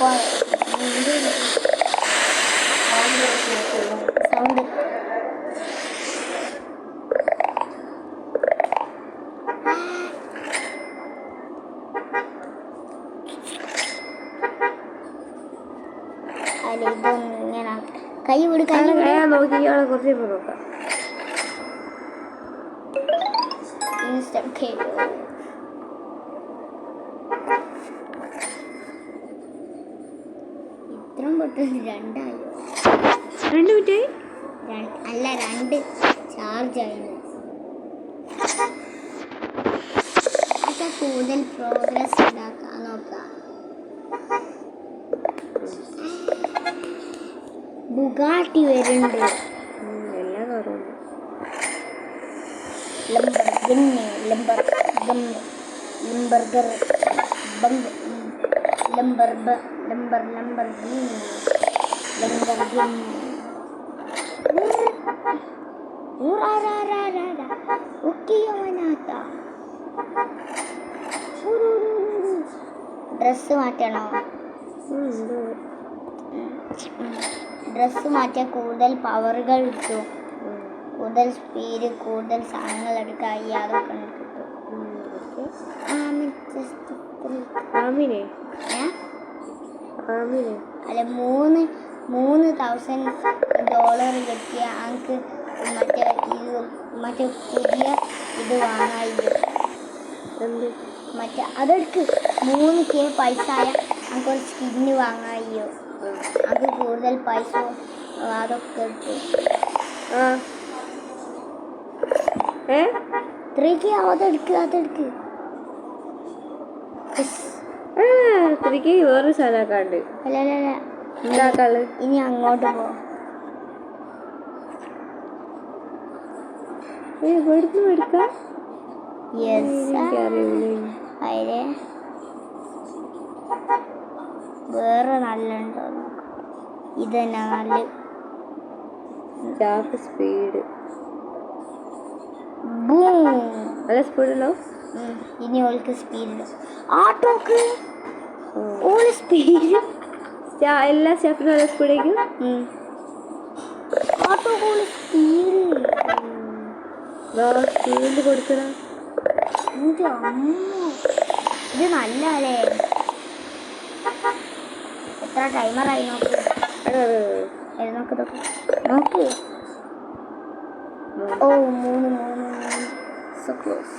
Sound അല്ല ഇതൊന്നും ഇങ്ങനെ കൈ വിട് കൈ നോക്കിയാണ് കുറച്ച് നോക്കാം. ഇൻസ്റ്റന്റ് ഇത്രയും പെട്ടെന്ന് 2 ആയോ? 2 മിനിറ്റ് അല്ല 2 ചാർജ് ആയിരുന്നു. അതൊക്കെ കൂടുതൽ പ്രോഗ്രസ് ഉണ്ടാക്കാൻ നോക്കാം. ബുഗാട്ടി വരുന്നുണ്ട്. എല്ലാ കാറും ഡ്രസ് മാറ്റണോ? ഡ്രസ് മാറ്റിയാൽ കൂടുതൽ പവറുകൾ കിട്ടും, കൂടുതൽ സ്പീഡ്, കൂടുതൽ സാധനങ്ങൾ എടുക്കാൻ അതൊക്കെ കിട്ടും. അല്ല $3,000 കിട്ടിയ ആൾക്ക് മറ്റേ പുതിയ ഇത് വാങ്ങായിരുന്നു. മറ്റേ അതെടുക്ക് 3K പൈസ ആയ നമുക്കൊരു സ്കിന്ന് വാങ്ങായോ. അത് കൂടുതൽ പൈസ അതൊക്കെ കിട്ടും. 3K അതെടുക്ക്. വേറൊരു സാധനക്കാണ്ട് അല്ല ഇനി അങ്ങോട്ട് പോ. വേറെ നല്ല ഉണ്ടോ? ഇതന്നെ നല്ല സ്പീഡ്. നല്ല സ്പീഡുണ്ടോ? ഇനി ഓൾക്ക് സ്പീഡ്. ആട്ടോക്ക് ഓള് സ്പീഡ് എല്ലാ സ്റ്റെപ്പിനും നല്ല സ്പീഡേക്കും. ആട്ടോക്ക് ഓള് സ്പീഡ് കൊടുക്കണം. ഇത് നല്ലേ. എത്ര ടൈമറായി നോക്ക്. നോക്ക്. ഓ 3 so close.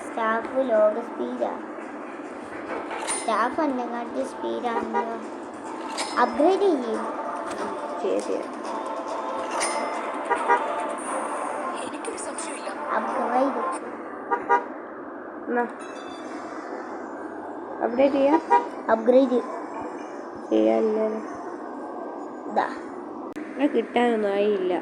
സ്റ്റാഫ് ലോക സ്പീഡാ. സ്റ്റാഫ് എന്നെക്കാട്ടി സ്പീഡാണല്ലോ. അപ്ഗ്രേഡ് ചെയ്യും. അപ്ഗ്രേഡ് കിട്ടാനൊന്നും ആയില്ല.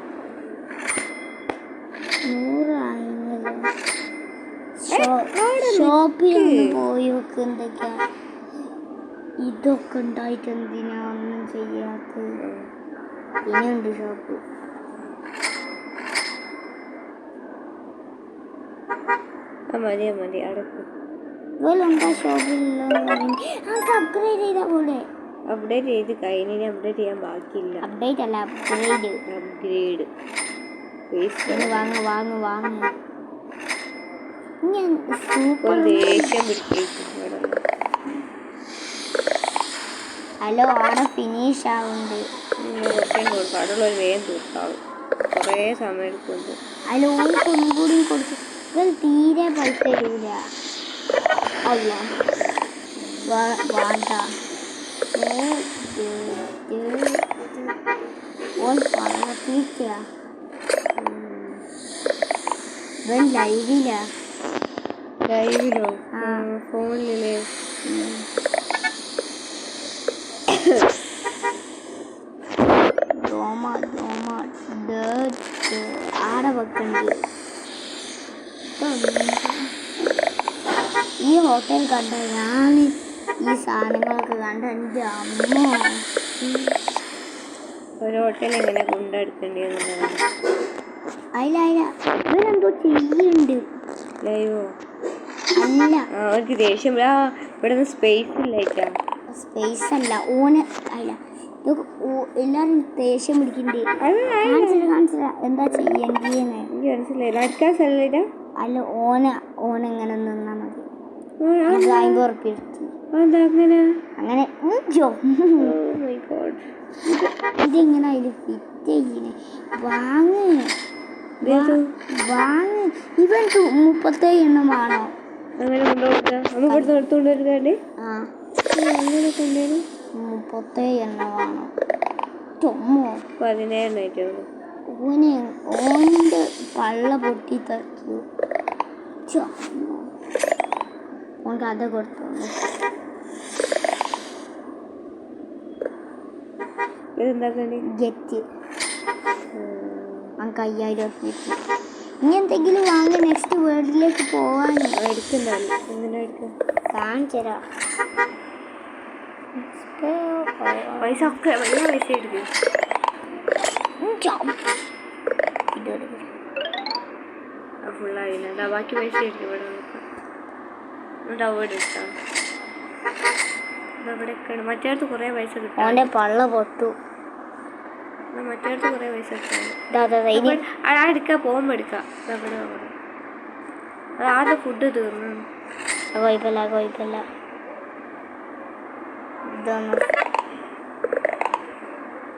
100 ഷോപ്പിലൊന്ന് പോയി നോക്ക്. എന്തൊക്കെയാ ഇതൊക്കെ ഉണ്ടായിട്ട് എന്തിനാ ഒന്നും ചെയ്യാത്തത്? ഇനിയുണ്ട് ഷോപ്പ്. മതി അടക്കും. എന്താ ഷോപ്പിലുള്ള അപ്ഗ്രേഡ് ചെയ്താ പോലെ. അപ്ഡേറ്റ് ചെയ്ത് കഴിഞ്ഞ അപ്ഡേറ്റ് ചെയ്യാൻ ബാക്കിയില്ല. അപ്ഡേറ്റ് അല്ല അപ്ഗ്രേഡ്. വാങ്ങ്. ദേഷ്യം പിടിക്കും. ഹലോ അവിടെ ഫിനിഷ് ആവുന്നുണ്ട്. കടുള്ളൊരു വേഗം തീർക്കാവും. കുറേ സമയം എടുക്കുന്നുണ്ട്. അതിൽ ഒന്നും കൂടി കൊടുത്തു. തീരെ പൈസ തരൂല. അല്ല വേണ്ട. ഓൻ പറഞ്ഞിട്ടാ ലൈവിലോ? ഫോണിലേ? ആടെ വെക്കണ്ട്. ഈ ഹോട്ടൽ കണ്ട ഞാൻ ഈ സാധനങ്ങളൊക്കെ കണ്ട എൻ്റെ അമ്മ ഒരു ഹോട്ടൽ എങ്ങനെ കൊണ്ടെടുക്കേണ്ടതെന്നുള്ളതാണ്. അയില ഇവരെന്തോ ചെയ്യുന്നുണ്ട്. ലൈവോ? അല്ല, അവർക്ക് ദേഷ്യം. ഇവിടെ നിന്ന് സ്പേസ് ഇല്ലായിട്ടാ. സ്പേസ് അല്ല, ഓന് അല്ല. എല്ലാരും ദേഷ്യം പിടിക്കണ്ടേ. കാണിച്ചില്ല എന്താ ചെയ്യണ്ടേന്ന് എനിക്ക് മനസ്സിലായില്ല. അടുക്കാൻ സ്ഥലമില്ല. അല്ല, ഓനെങ്ങനെ നിന്നാ മതി. 50 ഉറുപ്പ്യ അതെന്താ അങ്ങനെ? അങ്ങനെ ഇതെങ്ങനെ അതിൽ ഫിറ്റ് ചെയ്യണേ? വാങ്ങ് ഇവൻ 37 എണ്ണം വേണോ? അങ്ങനെ കൊണ്ടുപോകാം. നമ്മൾ ഇവിടുന്ന് എടുത്തുകൊണ്ടുവരുന്നതല്ലേ? അങ്ങനെ കൊണ്ടുവരും. 37 എണ്ണം വേണോ? ചുമ്മോ 17 ആയിട്ടുള്ളൂ. ഓൻ്റെ പള്ള പൊട്ടി തച്ചു. ഓൻ കഥ കൊടുത്തു. ഗെറ്റ് നമുക്ക് 5000 ഉറുപ്പ്യ. ഇനി എന്തെങ്കിലും വാങ്ങി നെക്സ്റ്റ് വേൾഡിലേക്ക് പോവാൻ കാണിച്ചു തരാം. പൈസ ഒക്കെ വലിയ പൈസ എടുക്കും. ഫുള്ളായില്ല. ബാക്കി പൈസ എടുക്കും. ഇവിടെ അവിടെ എടുത്താൽ ഇവിടെയൊക്കെയാണ്. മറ്റേടത്ത് കുറേ പൈസ കിട്ടും. ഓൻ്റെ പള്ള പൊട്ടു. മറ്റേടത്ത് കുറേ പൈസ കിട്ടും. എടുക്കാം, പോകുമ്പോൾ എടുക്കാം. ഇവിടെ അത് ആദ്യം ഫുഡ് തീർന്നു. കുഴപ്പമില്ല. ഇതൊന്നും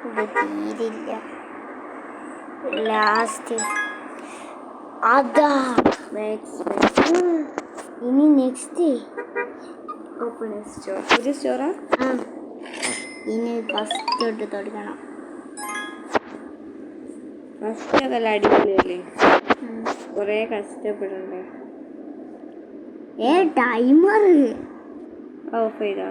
ഇത് തീരില്ല. ലാസ്റ്റ് അതാ ഇനി നെക്സ്റ്റ് ഓപ്പൺ സ്റ്റോർ. പുതിയ സ്റ്റോറാ? ഇനി ഫസ്റ്റ് തൊട്ട് തുടങ്ങണം. ഫസ്റ്റ് അതല്ല അടിപൊളിയല്ലേ? കുറേ കഷ്ടപ്പെടണ്ടേ? ടൈമർ ഓഫ് ചെയ്താ